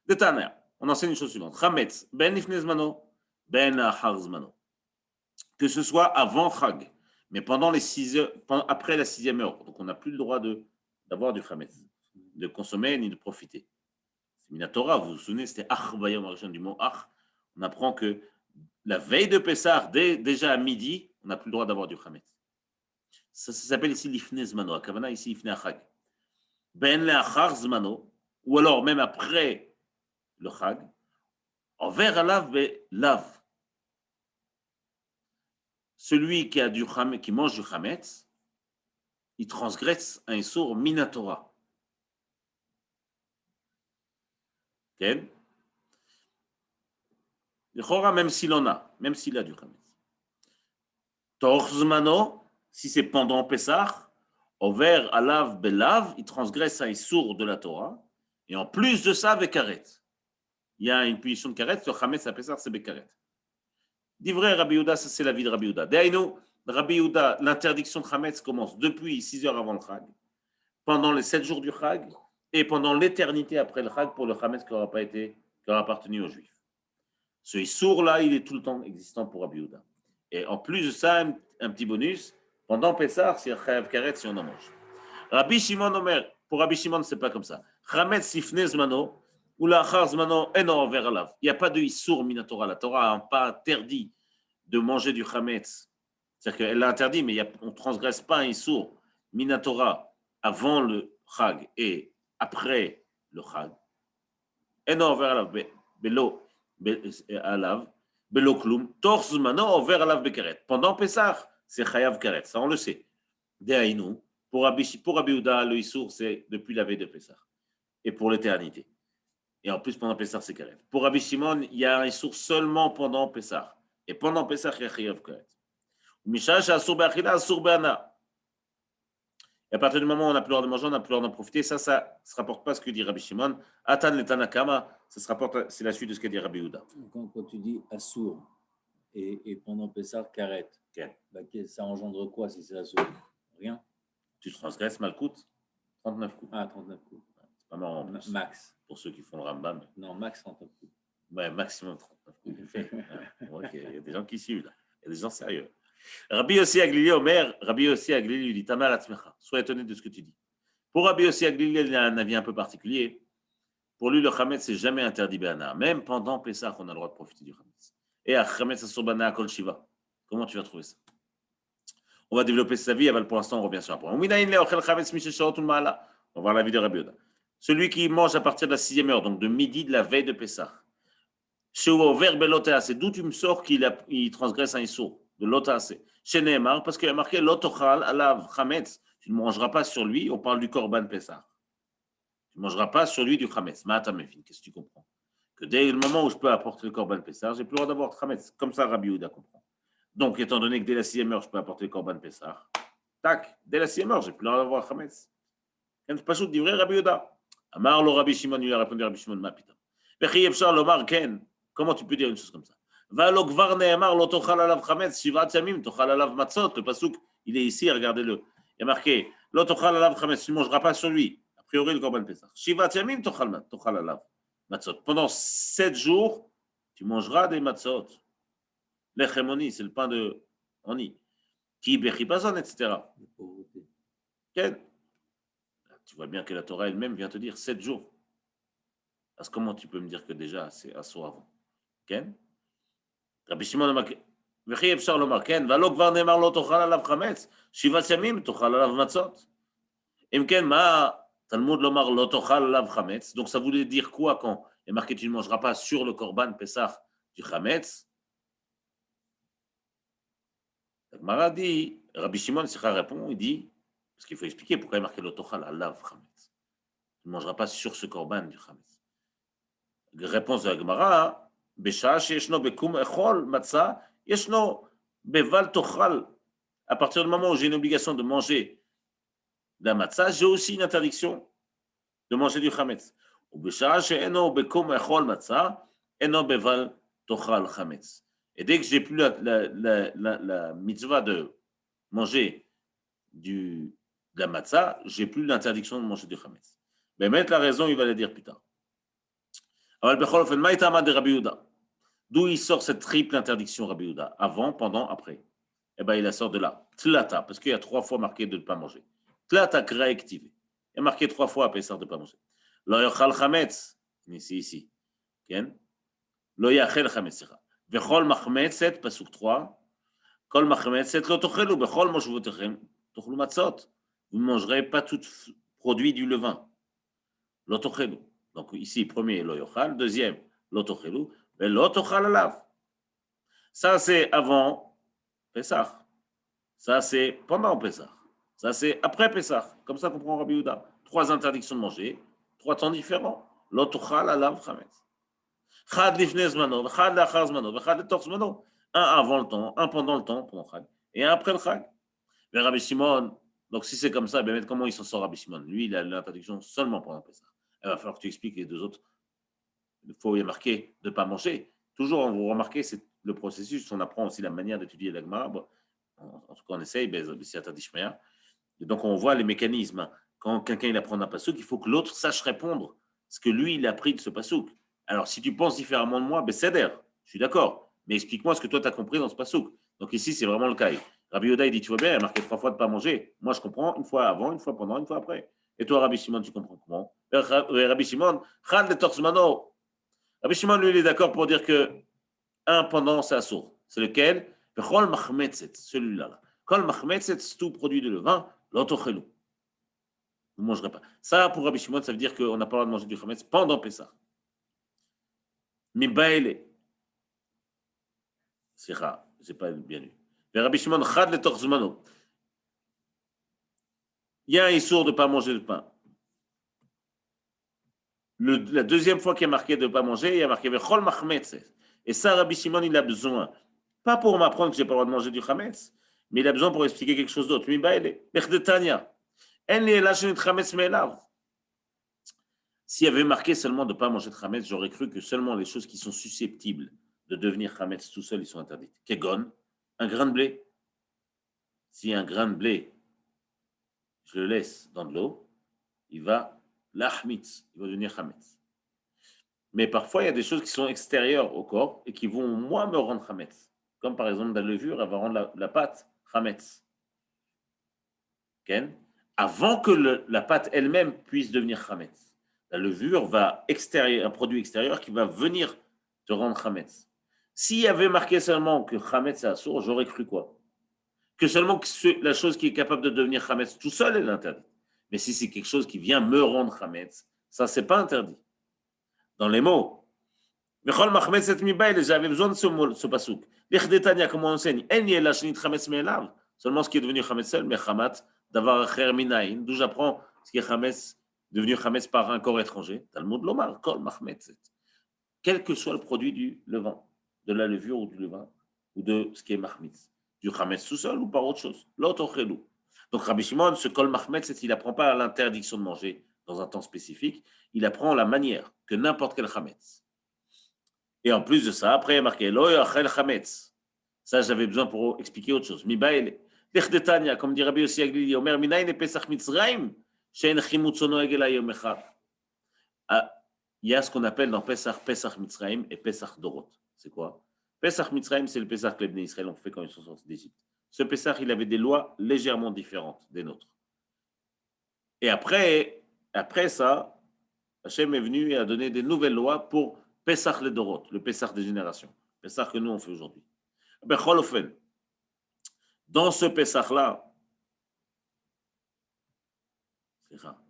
de Taner, on enseigne une chose suivante. Chametz, ben nifnezmano, ben harzmano. Que ce soit avant Chag, mais pendant les 6 heures, après la 6e heure. Donc on n'a plus le droit d'avoir du chametz, de consommer ni de profiter. C'est Minatora, vous vous souvenez, c'était Ach Bayom Arishon, du mot Ach. On apprend que la veille de Pessah, déjà à midi, on n'a plus le droit d'avoir du chametz. Ça s'appelle ici l'ifne zmano, à Kavana ici ifne achag. Ben leachar zmano, ou alors même après le chag, envers alav be lav. Celui qui mange du chametz, il transgresse un issour minatora. Ok? Même s'il en a, même s'il a du chametz. Torzmano, si c'est pendant Pessah, over alav belav, il transgresse un issour de la Torah, et en plus de ça, bekaret. Il y a une punition de karet, le chametz à Pessah, c'est bekaret. D'ivrei Rabbi Yehuda, ça c'est la vie de Rabbi Yehuda. D'ailleurs, Rabbi Yehuda, l'interdiction de chametz commence depuis 6 heures avant le chag. pendant les 7 jours du Chag et pendant l'éternité après le Chag pour le Chametz qui n'aura appartenu aux Juifs. Ce Issour-là, il est tout le temps existant pour Rabbi Yehuda. Et en plus de ça, un petit bonus, pendant Pessah, c'est Chayav Karet si on en mange. Rabbi Shimon Omer, pour Rabbi Shimon, c'est pas comme ça. Chametz sifne zmano, ou lachar zmano eno over alav. Il n'y a pas de Issour minatora. La Torah n'a pas interdit de manger du Chametz. C'est-à-dire qu'elle l'a interdit, mais on ne transgresse pas un Issour minatora avant le Chag et après le Chag. Eno over alav, belo alav, belo klum, tor zmano over alav bekeret. Pendant Pessah, c'est chayav karet, ça on le sait. Dehainu, pour Rabbi Yehuda, le Issour, c'est depuis la veille de Pessah et pour l'éternité. Et en plus, pendant Pessah, c'est karet. Pour Rabbi Shimon, il y a un Issour seulement pendant Pessah. Et pendant Pessah, il y a chayav karet. Misha shasur be'achila, asur be'ana. Et à partir du moment où on n'a plus le droit de manger, on n'a plus le droit d'en profiter. Ça ne se rapporte pas à ce que dit Rabbi Shimon. Atan le Tanakama, ça se rapporte, c'est la suite de ce que dit Rabbi Yehuda. Quand tu dis assour et pendant Pessah, karet, Okay. Bah, ça engendre quoi si c'est assour? Rien. Tu transgresses Malkout, 39 coups. Ah, 39 coups. C'est pas marrant en plus. Max. Pour ceux qui font le Rambam. Non, max 39 coups. Ouais, maximum 39 coups. Okay. Il y a des gens qui suivent là. Il y a des gens sérieux. Rabbi Yossi Aglili Omer, Rabbi Yossi Aglili lui dit Tamar Atzmecha. Sois étonné de ce que tu dis. Pour Rabbi Yossi Aglili, il a un avis un peu particulier. Pour lui, le Chametz, c'est jamais interdit Béana. Même pendant Pessah, on a le droit de profiter du Chametz. Et à Chametz Asur Bana Kol Shiva. Comment tu vas trouver ça? On va développer sa vie, pour l'instant, on revient sur un point. On va voir la vie de Rabbi Yehuda. Celui qui mange à partir de la 6e heure, donc de midi de la veille de Pessah. C'est d'où tu me sors qu'il transgresse un Issour, de l'Otaase. Chez Nehemar, parce qu'il y a marqué l'Otochal alav chametz. Tu ne mangeras pas sur lui, on parle du Korban Pessah. Tu ne mangeras pas sur lui du chametz. Ma'atamefin, qu'est-ce que tu comprends? Que dès le moment où je peux apporter le Korban Pessah, j'ai plus le droit d'avoir chametz. Comme ça, Rabbi Yehuda comprend. Donc, étant donné que dès la 6e heure, je peux apporter le Korban Pessah, tac, dès la 6e heure, j'ai plus le droit d'avoir chametz. Quand pas chaud, dit vrai Rabbi Yehuda. Amar lo Rabbi Shimon, il a répondu à Rabbi Shimon, ma pita. Vechi efshar lomar ken. Comment tu peux dire une chose comme ça? Le pasuk, il est ici, regardez-le. Il y a marqué, tu ne mangeras pas sur lui. A priori, le Korban Pessah. Pendant 7 jours, tu mangeras des matzot. L'echemoni, c'est le pain de oni. Qui bechipazon, etc. Tu vois bien que la Torah elle-même vient te dire 7 jours. Parce que comment tu peux me dire que déjà c'est assoir avant? כן? רבי שמעון אמר, וכי אפשר לומר, כן, והלא כבר נאמר לא תאכל עליו חמץ, 7 ימים תאכל עליו מצות. אם כן, מה תלמוד לומר לא תאכל עליו חמץ? Donc ça voulait dire quoi quand il est marqué tu ne mangeras pas sur le korban Pessah du chametz? La Gemara dit, Rabbi Shimon Sicha répond, il dit, parce qu'il faut expliquer pourquoi il est marqué lo tochal alav chametz. Tu ne mangeras pas sur ce korban du chametz. Réponse de la Gemara, בשעה שישנו בקום אכול מצה, ישנו בבל תאכל. À partir du moment où j'ai une obligation de manger de la matzah, j'ai aussi une interdiction de manger du chametz. ובשעה שאינו בקום אכול מצה, אינו בבל תאכל חמץ. Et dès que j'ai plus la mitzvah de manger de la matzah, j'ai plus l'interdiction de manger du chametz. Mais mettre la raison, il va le dire plus tard. אבל בכל אופן, מה הייתה עמד רבי יהודה? D'où il sort cette triple interdiction, Rabbi Yehuda? Avant, pendant, après. Eh bien, il la sort de là. Tlata, parce qu'il y a 3 fois marqué de ne pas manger. Tlata créative. Il y a marqué 3 fois à Pessah de ne pas manger. Lo yochal chametz. Ici. Lo yachel chametz. Vechol machmetzet, pasuk 3. Kol machmetzet lo tochelu. Bechol moshvotechem. Tochlu matzot. Vous ne mangerez pas tout produit du levain. Lo tochelu. Donc ici, premier, lo yochal. Deuxième, lo tochelu. Mais l'autre alav. Ça, c'est avant Pessah. Ça, c'est pendant Pessah. Ça, c'est après Pessah. Comme ça, comprend Rabbi Yehuda. 3 interdictions de manger, 3 temps différents. L'autre alav chametz. Chad lifnei zmano, chad lachar zmano, chad letor zmano. Un avant le temps, un pendant le temps, pendant Chag, et un après le Chag. Mais Rabbi Shimon, donc si c'est comme ça, bien, comment il s'en sort Rabbi Shimon? Lui, il a l'interdiction seulement pendant Pessah. Il va falloir que tu expliques les 2 autres. Il faut y marquer de ne pas manger. Toujours, vous remarquez, c'est le processus. On apprend aussi la manière d'étudier la Gemara. En tout cas, on essaye. Donc, on voit les mécanismes. quand quelqu'un il apprend un pasouk, il faut que l'autre sache répondre ce que lui, il a appris de ce pasouk. Alors, si tu penses différemment de moi, ben c'est d'air, je suis d'accord. Mais explique-moi ce que toi, tu as compris dans ce pasouk. Donc ici, c'est vraiment le cas. Rabbi Yoda, il dit, tu vois bien, il a marqué 3 fois de ne pas manger. Moi, je comprends une fois avant, une fois pendant, une fois après. Et toi, Rabbi Shimon, tu comprends comment? Rabbi Shimon, Chal de Torzmano. Rabbi Shimon, lui, il est d'accord pour dire que un pendant, c'est assourd. C'est lequel? Chol Mahmetzet, celui-là. Kol Mahmetzet, c'est tout produit de levain, l'autochelu. Vous ne mangerez pas. Ça, pour Rabbi Shimon, ça veut dire qu'on n'a pas le droit de manger du chametz pendant Pessah. Mibaele. C'est rare, je n'ai pas bien lu. Mais Rabbi Shimon, Chad le Torzmano. Il y a un issour de ne pas manger de pain. La deuxième fois qu'il est marqué de ne pas manger, il y a marqué Chol Mahmetzet. Et ça, Rabbi Shimon, il a besoin. Pas pour m'apprendre que je n'ai pas le droit de manger du chametz, mais il a besoin pour expliquer quelque chose d'autre. Mibaele. Bechdetania. S'il y avait marqué seulement de ne pas manger de chametz, j'aurais cru que seulement les choses qui sont susceptibles de devenir chametz tout seul, ils sont interdites. Kegon, un grain de blé. Si un grain de blé, je le laisse dans de l'eau, il va l'achmitz, il va devenir chametz. Mais parfois, il y a des choses qui sont extérieures au corps et qui vont moins me rendre chametz. Comme par exemple la levure, elle va rendre la pâte chametz. Ken? Avant que la pâte elle-même puisse devenir chametz. La levure va un produit extérieur qui va venir te rendre chametz. S'il y avait marqué seulement que chametz est assour, j'aurais cru quoi? Que seulement la chose qui est capable de devenir chametz tout seul est interdite. Mais si c'est quelque chose qui vient me rendre chametz, ça c'est pas interdit. Dans les mots, j'avais besoin de ce pasouk. Comme on enseigne, seulement ce qui est devenu chametz seul, mais chamat d'avoir cher minaïn, d'où j'apprends ce qui est chametz, devenu chametz par un corps étranger. Talmud lomar, kol mahmetzet. Quel que soit le produit du levain, de la levure ou du levain, ou de ce qui est mahmitz, du chametz tout seul ou par autre chose. L'autre chelou. Donc Rabbi Shimon, ce kol mahmetzet, il n'apprend pas l'interdiction de manger dans un temps spécifique, il apprend la manière que n'importe quel chametz. Et en plus de ça, après il y a marqué lo yachel chametz. Ça, j'avais besoin pour expliquer autre chose. Mibaele. Comme dit Rabbi Yossi Aglili, Omer Minaïn et Pesach Mitzrayim, Shein Chimutzono Egela Yom Echad. Il y a ce qu'on appelle dans Pesach Mitzrayim et Pesach Dorot. C'est quoi? Pesach Mitzrayim, c'est le Pesach que les Bnei Israël ont fait quand ils sont sortis d'Égypte. Ce Pesach, il avait des lois légèrement différentes des nôtres. Et après ça, Hachem est venu et a donné des nouvelles lois pour Pesach le Dorot, le Pesach des générations. Pesach que nous on fait aujourd'hui. Dans ce Pessah-là, c'est rare.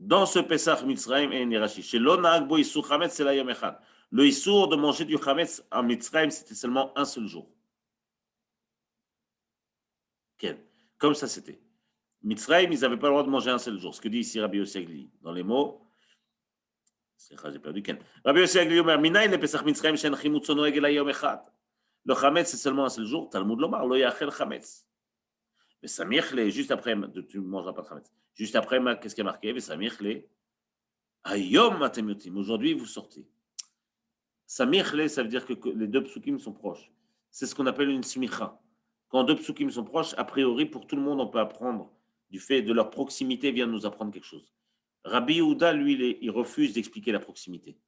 Dans ce Pessah Mitzrayim et Nirashi, chez l'Onagbo Issour Chametz, c'est la Yom Echad. Le Issour de manger du Chametz en Mitzrayim, c'était seulement un seul jour. Quel? Comme ça, c'était. Mitzrayim, ils n'avaient pas le droit de manger un seul jour. Ce que dit ici Rabbi Yossi Aglili. Dans les mots, j'ai perdu Ken. Rabbi Yossi Aglili Omer, Minaï le Pesach Mitzrayim, Shen Chimutzono Egel Yom Echad. Le Chametz, c'est seulement un seul jour. Talmud Lomar, Lo Yachel Chametz. Mais Samirchle, juste après, tu ne mangeras pas de Chametz. Juste après, qu'est-ce qui a marqué? Mais Samirchle, Ayom Atemyotim. Aujourd'hui, vous sortez. Samirchle, ça veut dire que les deux psukim sont proches. C'est ce qu'on appelle une smicha. Quand deux psukim sont proches, a priori, pour tout le monde, on peut apprendre du fait de leur proximité, vient nous apprendre quelque chose. Rabbi Yehuda, lui, il refuse d'expliquer la proximité.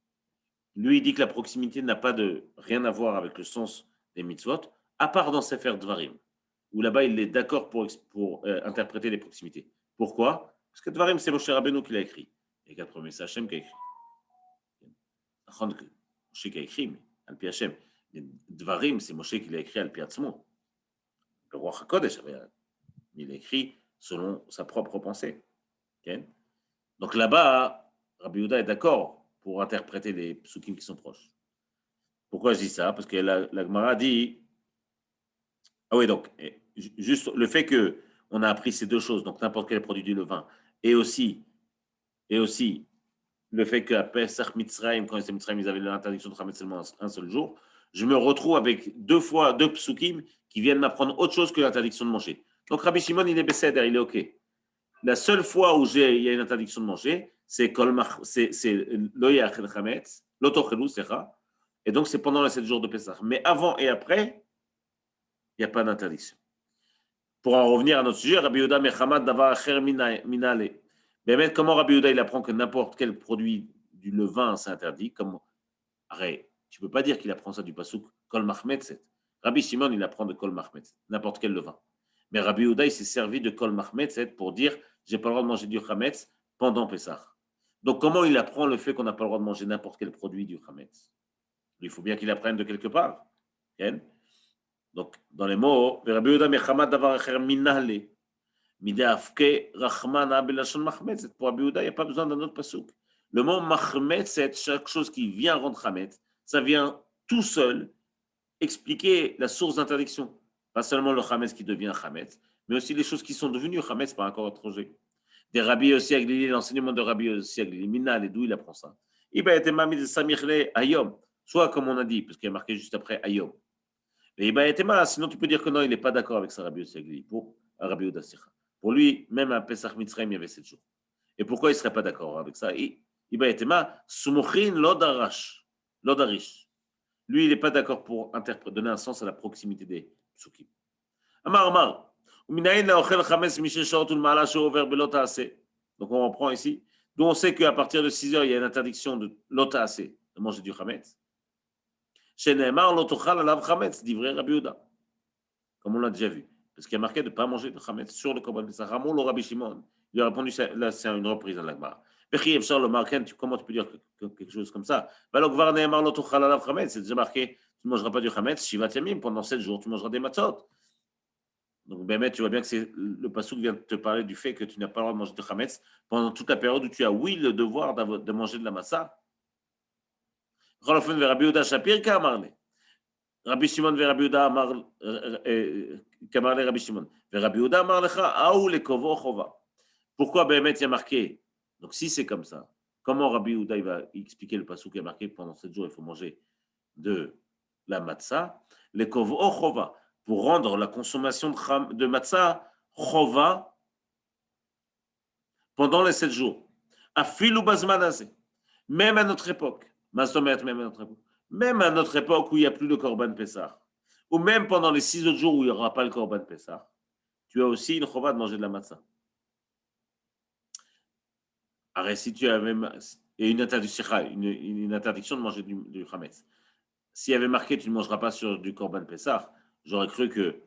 Lui, il dit que la proximité n'a pas rien à voir avec le sens des mitzvot, à part dans Sefer Dvarim, où là-bas, il est d'accord pour interpréter les proximités. Pourquoi? Parce que Dvarim, c'est Moshe Rabbeinu qui l'a écrit. Et qu'à premier, c'est Hachem qui a écrit. Moshe qui a écrit, mais Al-Pi Hachem. Dvarim, c'est Moshe qui l'a écrit Al-Pi Atzmo. Le roi HaKodesh, il a écrit selon sa propre pensée. Okay? Donc là-bas, Rabbi Yehuda est d'accord pour interpréter les psukim qui sont proches. Pourquoi je dis ça? Parce que la Gemara dit... Ah oui, donc, juste le fait qu'on a appris ces deux choses, donc n'importe quel produit du levain, et aussi le fait qu'à Pesach Mitzrayim, quand ils étaient Mitzrayim, ils avaient l'interdiction de ramener seulement un seul jour, je me retrouve avec deux psukim qui viennent m'apprendre autre chose que l'interdiction de manger. Donc Rabbi Shimon, il est Besséder, il est OK. La seule fois où il y a une interdiction de manger, c'est Loyach el Chametz, l'Otochelu, et donc c'est pendant les 7 jours de Pesach. Mais avant et après, il n'y a pas d'interdiction. Pour en revenir à notre sujet, Rabbi Yehuda Mechamad Davar Acher Minale. Mais comment Rabbi Yehuda il apprend que n'importe quel produit du levain c'est interdit? Comme arrête, tu ne peux pas dire qu'il apprend ça du pasuk Kol Mahmetzet. Rabbi Shimon il apprend de Kol Mahmetzet, n'importe quel levain. Mais Rabbi Yehuda il s'est servi de Kol Mahmetzet pour dire j'ai pas le droit de manger du Chametz pendant Pessah. Donc comment il apprend le fait qu'on n'a pas le droit de manger n'importe quel produit du Chametz? Il faut bien qu'il apprenne de quelque part. Okay? Donc, dans les mots, Rabbi Yehuda Mechamad Davar Acher Minale, Midafke Rachmana Belashon Mahmetzet. Pour Rabbi Yehuda, il n'y a pas besoin d'un autre pasuk. Le mot Mahmetzet, chaque chose qui vient rendre Chametz, ça vient tout seul expliquer la source d'interdiction. Pas seulement le Chametz qui devient Chametz, mais aussi les choses qui sont devenues Chametz par un corps étranger. Des Rabbi Yossi Aglili, l'enseignement de Rabbi Yossi Aglili, Minale, d'où il apprend ça. Iba était mamid Samirle Ayom, soit comme on a dit, parce qu'il y a marqué juste après Ayom. Et sinon tu peux dire que non, il n'est pas d'accord avec ça, Rabbi Yossi Aglili, pour Rabbi Yehuda Sicha. Pour lui, même à Pesach Mitzrayim, il y avait 7 jours. Et pourquoi il ne serait pas d'accord avec ça? Iba etema Sumochin Lodarish. Lui, il n'est pas d'accord pour donner un sens à la proximité des psukim. Amar. Donc on reprend ici. D'où on sait qu'à partir de 6 heures, il y a une interdiction de l'ota'ase, de manger du chametz. Shene'emar lo tochal alav chametz, divrei Rabbi Yehuda. Comme on l'a déjà vu. Parce qu'il y a marqué de ne pas manger de chametz sur le korban pesach. Ramon le Rabbi Shimon. Il a répondu, là c'est une reprise dans l'Agmara. Comment tu peux dire quelque chose comme ça? C'est déjà marqué, tu ne mangeras pas du chametz, Shivat Yamim, pendant 7 jours, tu mangeras des matzot. Donc, tu vois bien que c'est le pasuk vient de te parler du fait que tu n'as pas le droit de manger de chametz pendant toute la période où tu as, oui, le devoir de manger de la massa. Rabbi Shimon ve Rabbi Yehuda amar kamarle Rabbi Shimon. Ve Rabbi Yehuda amar lecha aou lekovo chova. Pourquoi Béhémet il y a marqué? Donc si c'est comme ça, comment Rabbi Yehuda il va expliquer le pasuk qui a marqué pendant 7 jours il faut manger de la matzah, lekovo chova, pour rendre la consommation de matzah chova pendant les 7 jours. Afilu bazman azeh, même à notre époque. Même à notre époque où il n'y a plus de Korban Pessah, ou même pendant les 6 autres jours où il n'y aura pas le Korban Pessah, tu as aussi une chova de manger de la matzah. Alors, si tu avais une interdiction de manger du chametz. S'il y avait marqué tu ne mangeras pas sur du Korban Pessah, j'aurais cru que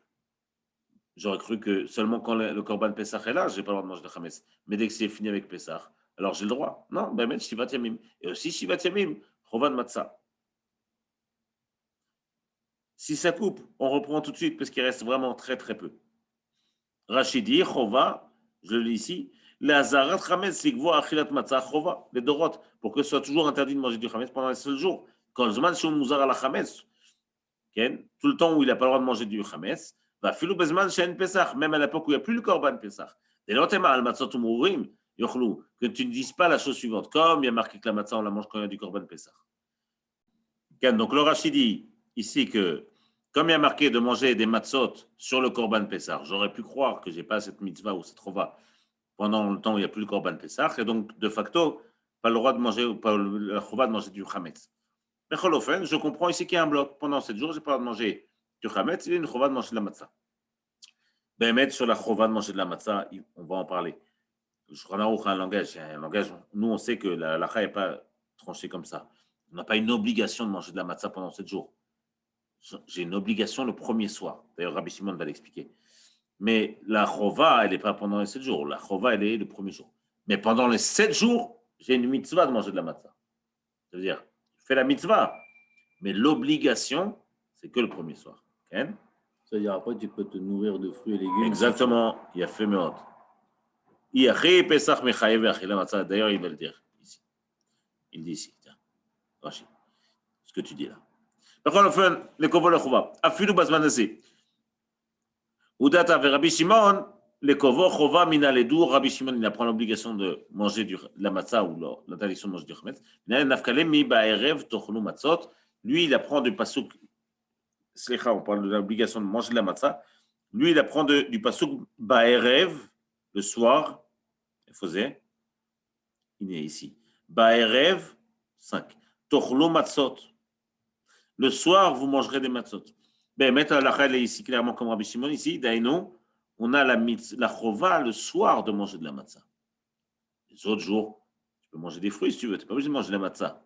seulement quand le Korban Pessah est là, je n'ai pas le droit de manger de chametz. Mais dès que c'est fini avec Pessah, alors j'ai le droit. Non, ben Shivat Yamim. Et aussi Shivat Yamim, chova de matzah. Si ça coupe, on reprend tout de suite parce qu'il reste vraiment très très peu. Rachidi, chova, je le lis ici, la zarat chametz sigvo achilat matzah chova, les dorot, pour que ce soit toujours interdit de manger du chametz pendant les seuls jours. Kol zman shum muzar ala chametz, tout le temps où il n'a pas le droit de manger du chametz, va filou bezman shen pesach, même à l'époque où il n'y a plus le korban pesach. Dès l'otema al matzot umurim, yochlu, que tu ne dises pas la chose suivante, comme il y a marqué que la matzah on la mange quand il y a du korban pesach. Donc le Rachidi ici que comme il y a marqué de manger des matzot sur le korban Pessah, j'aurais pu croire que je n'ai pas cette mitzvah ou cette chova pendant le temps où il n'y a plus le korban Pessah, et donc de facto, pas le droit de manger, pas la chova de manger du chametz. Mais cholofen, je comprends ici qu'il y a un bloc. Pendant 7 jours, je n'ai pas le droit de manger du chametz, il y a une chova de manger de la matzah. Ben, sur la chova de manger de la matzah, on va en parler. Je crois qu'il y a un langage. Nous, on sait que la halakha n'est pas tranchée comme ça. On n'a pas une obligation de manger de la matzah pendant 7 jours. J'ai une obligation le premier soir. D'ailleurs, Rabbi Shimon va l'expliquer. Mais la chova, elle n'est pas pendant les 7 jours. La chova, elle est le premier jour. Mais pendant les 7 jours, j'ai une mitzvah de manger de la matzah. Ça veut dire, je fais la mitzvah, mais l'obligation, c'est que le premier soir. Okay? Ça veut dire, après, tu peux te nourrir de fruits et légumes. Exactement. Il a fait meot. D'ailleurs, il va le dire ici. Il dit ici. Tiens, Rachid, ce que tu dis là. בכל אופן, לקובו לחובה. אפילו בזמן הזה. Udata Rabbi Shimon, לקובו חובה מן הלדו, Rabbi Shimon, il apprend l'obligation de manger de la matzah ou l'interdiction de manger du chametz. נפקלה מי בערב תאכלו מצות. Lui, il apprend du pasuk. Slicha, on parle de l'obligation de manger de la matzah. Lui, il apprend du pasuk ba'erev, le soir. Il faisait. Il est ici. Ba'erev, 5. Tochlo matzot. Le soir, vous mangerez des matzot. באמת ההלכה est ici clairement comme Rabbi Shimon ici, Daïno, on a la chova le soir de manger de la matzah. Les autres jours, tu peux manger des fruits si tu veux, tu n'es pas obligé de manger de la matzah.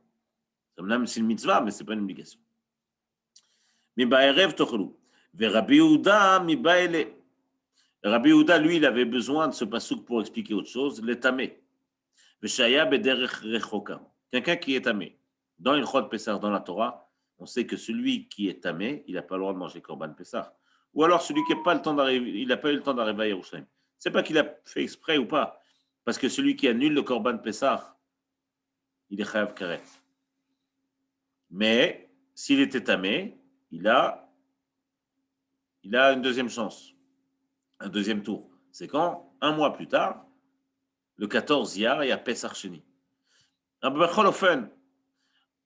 Même si c'est une mitzvah, mais ce n'est pas une obligation. Mais ba'erev tochelu. Ve Rabbi Yehuda mi ba'ele. Rabbi Yehuda, lui, il avait besoin de ce passouk pour expliquer autre chose, l'étamé. Ve shaya bederech rechoka. Quelqu'un qui est tamé. Dans une chod Pessah, dans la Torah, on sait que celui qui est tamé, il n'a pas le droit de manger korban Pessah. Ou alors celui qui n'a pas le temps d'arriver, il n'a pas eu le temps d'arriver à Yerushalayim. C'est pas qu'il a fait exprès ou pas, parce que celui qui annule le korban Pessah, il est chayav karet. Mais s'il était tamé, il a une deuxième chance, un deuxième tour. C'est quand, un mois plus tard, le 14 Iyar, il y a Pessah Sheni.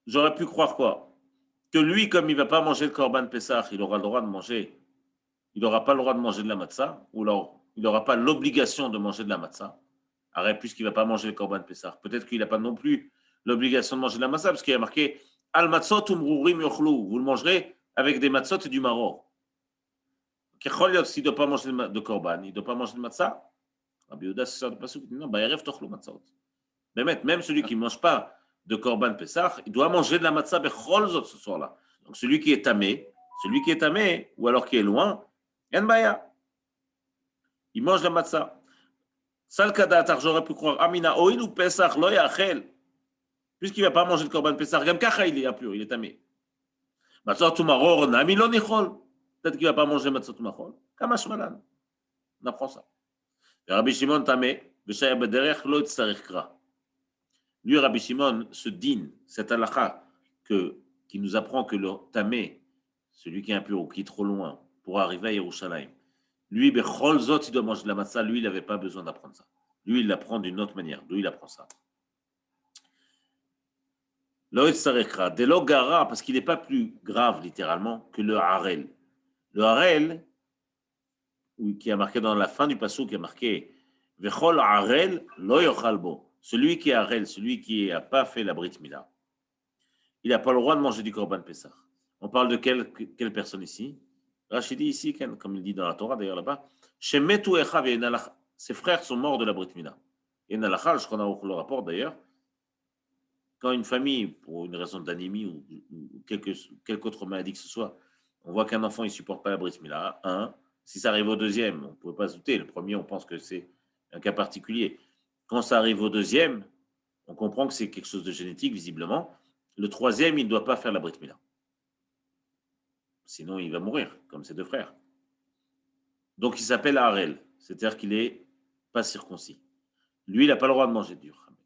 J'aurais pu croire quoi? Que lui, comme il ne va pas manger le korban Pessah, il aura le droit de manger, il n'aura pas le droit de manger de la matzah, ou alors il n'aura pas l'obligation de manger de la matzah. Arrête, puisqu'il ne va pas manger le korban Pessah. Peut-être qu'il n'a pas non plus l'obligation de manger de la matzah, parce qu'il y a marqué Al matzot umrurim yochlu. Vous le mangerez avec des matzot et du maror. S'il ne doit pas manger de korban, il ne doit pas manger de matzah. Rabbi Yehuda, c'est ça de pasuk, non, ba'erev tochlu matzot. Même celui qui ne mange pas de korban Pessah, il doit manger de la matzah bechol zot ce soir-là. Donc celui qui est tamé, ou alors qui est loin, yan baya. Il mange la matzah. Sal kadatar, j'aurais pu croire, Amina oil ou Pessah lo yachel. Puisqu'il ne va pas manger de korban Pessah, gam kacha il est impur, il est tamé. Matzot ou maror, nami lo nichol. Peut-être qu'il ne va pas manger matzot ou maror. Kamash malan. On apprend ça. Rabbi Shimon tamé, v'shaya bederech lo tzarich kra. Lui, Rabbi Shimon, se dîne, cette halakha qui nous apprend que le tamé, celui qui est impur ou qui est trop loin, pour arriver à Yerushalayim, lui, bechol zot, il doit manger de la matzah. Lui, il n'avait pas besoin d'apprendre ça. Lui, il l'apprend d'une autre manière. Lui, il apprend ça. Loït sarekra, de l'ogara, parce qu'il n'est pas plus grave, littéralement, que le harel. Le harel, qui a marqué dans la fin du passage, qui a marqué vechol harel lo yochal bo. Celui qui est harel, celui qui n'a pas fait la brit mila, il n'a pas le droit de manger du korban Pessah. On parle de quelle personne ici? Rachidi ici, comme il dit dans la Torah, d'ailleurs là-bas, ses frères sont morts de la brit mila. Et Nalachal, je crois qu'on le rapporte d'ailleurs, quand une famille, pour une raison d'anémie ou quelque autre maladie que ce soit, on voit qu'un enfant ne supporte pas la brit mila, si ça arrive au deuxième, on ne peut pas se douter. Le premier, on pense que c'est un cas particulier. Quand ça arrive au deuxième, on comprend que c'est quelque chose de génétique, visiblement. Le troisième, il ne doit pas faire la brit mila. Sinon, il va mourir, comme ses deux frères. Donc, il s'appelle Harel, c'est-à-dire qu'il n'est pas circoncis. Lui, il n'a pas le droit de manger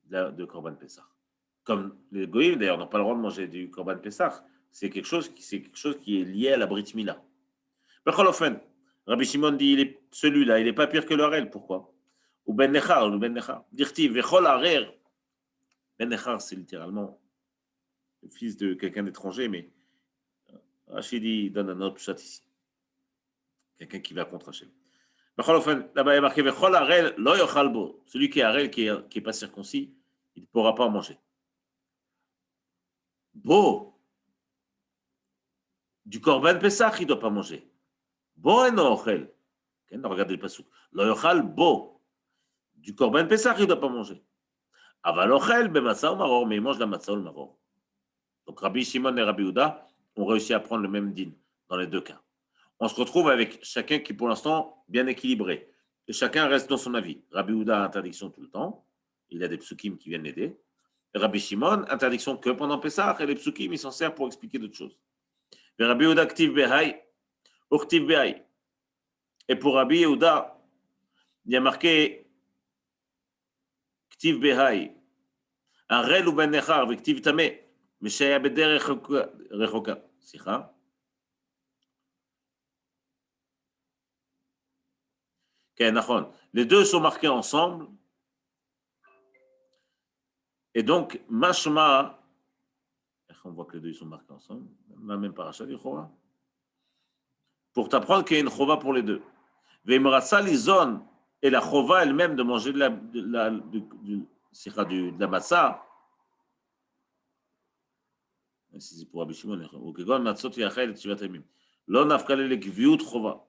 de korban Pessah. Comme les goïms, d'ailleurs, n'ont pas le droit de manger du korban Pessah. C'est quelque chose qui est lié à la brit mila. Rabbi Shimon dit, celui-là, il n'est pas pire que le Harel. Pourquoi? Ou Ben Nechar, Dirti, Vechol Harer. Ben Nechar, c'est littéralement le fils de quelqu'un d'étranger, mais Rachidi donne un autre chat ici. Quelqu'un qui va contre Hachem. Là-bas, il est marqué Vechol Harel, lo yochal bo. Celui qui est Harel, qui n'est pas circoncis, il ne pourra pas en manger. Bo. Du korban Pessah, il ne doit pas manger. Bo en ochel. Regardez le pasuk. Lo yochal bo. Du korban Pessah, il ne doit pas manger. Aval ochel b'matzah ou maror, mais il mange la matzah ou le maror. Donc Rabbi Shimon et Rabbi Yehuda ont réussi à prendre le même din dans les deux cas. On se retrouve avec chacun qui est pour l'instant bien équilibré. Et chacun reste dans son avis. Rabbi Yehuda a interdiction tout le temps. Il a des psukim qui viennent l'aider. Et Rabbi Shimon, interdiction que pendant Pessah, et les psukim, il s'en sert pour expliquer d'autres choses. Et Rabbi Yehuda, ktiv behai, uktiv behai. Et pour Rabbi Yehuda, il y a marqué ktiv behai, arel ou ben nechar, vektiv tameh. ושהיה בדרך רחוקה. סליחה? כן, נכון. Les deux sont marqués ensemble. Et donc, mashma, on voit que les deux sont marqués ensemble, la même paracha du chova. Pour t'apprendre qu'il y a une chova pour les deux. Veimratsa lizon, et la chova elle-même de manger de la matzah, si c'est pour Rabbi Shimon, Lo nafkale le gviut chova.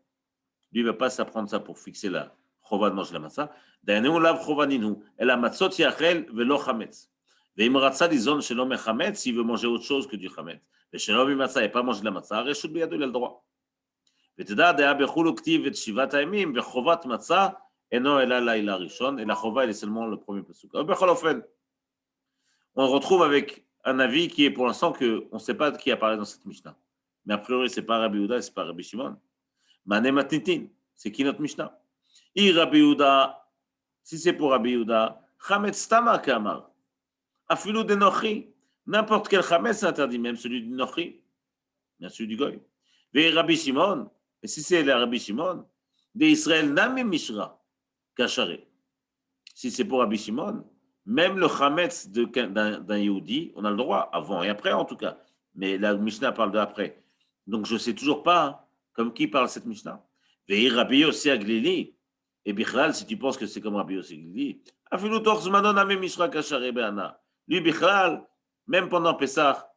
Lui, il ne va pas s'apprendre ça pour fixer la chova de manger la matzah. Da'anenu lav chova ninu. El hamatzot yachel velo chametz. Ve'im ratza lizon shelo mechametz, s'il veut manger autre chose que du chametz. Ve'shelo mimatzah, et pas manger de la matzah, reshut biyado, il a le droit. ותדע דעה בחולו כתיב את שבעת הימים וחובת מצה אינו אלא לילה ראשון, אלא חובה elle est seulement le premier pasuk. בכל אופן, on retrouve avec un avis qui est pour l'instant qu'on ne sait pas de qui apparaît dans cette Mishnah. Mais a priori, ce n'est pas Rabbi Yehuda, ce n'est pas Rabbi Shimon. Mané matnitin, c'est qui notre Mishnah? I Rabbi Yehuda, si c'est pour Rabbi Yehuda, chametz stama kamar, afilu de nochi, n'importe quel chametz s'interdit, même celui du nochi, bien celui du goy. Ve Rabbi Shimon, et si c'est le Rabbi Shimon, d'Israël nami mishra, kacharé. Si c'est pour Rabbi Shimon, même le chametz d'un Yehudi, on a le droit, avant et après en tout cas. Mais la Mishnah parle de après. Donc je ne sais toujours pas, hein, comme qui parle cette Mishnah. Vehi Rabbi Yossi Aglili. Et Bichlal, si tu penses que c'est comme Rabbi Yossi Aglili, afilu toch zmanon nami mishra kacharé be'ana. Lui, Bichlal, même pendant Pessah,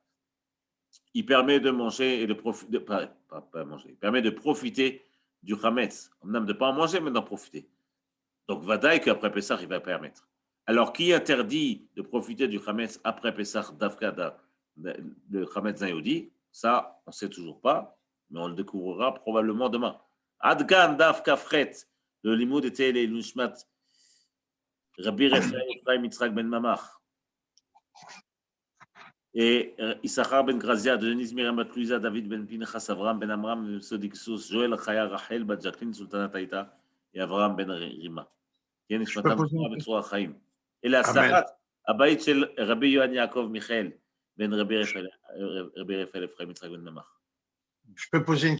il permet de manger et de profiter, pas manger, il permet de profiter du chametz. On n'a de pas en manger, mais d'en profiter. Donc, vadaï qu'après Pessah, il va permettre. Alors, qui interdit de profiter du chametz après Pessah d'Afkada, le chametz Zayodi? Ça, on ne sait toujours pas, mais on le découvrira probablement demain. Adgan Daf Kafret, le limoud était les Lushmat, Rabbi Ephraim Yitzhak ben Mamach. Et Issachar ben Grazia, Denis Miriam bat Louisa, David ben Pinchas, Avram ben Amram, Sodiksus, Joël Chaya, Rachel bat Jacqueline, Sultanat Haïta, et Avram ben Rima. Et la Sachat, Abaït shel Rabbi Yohan Yaakov Michael, ben Rabbi Raphaël Ephraim Yitzhak ben Mamach. Je peux poser une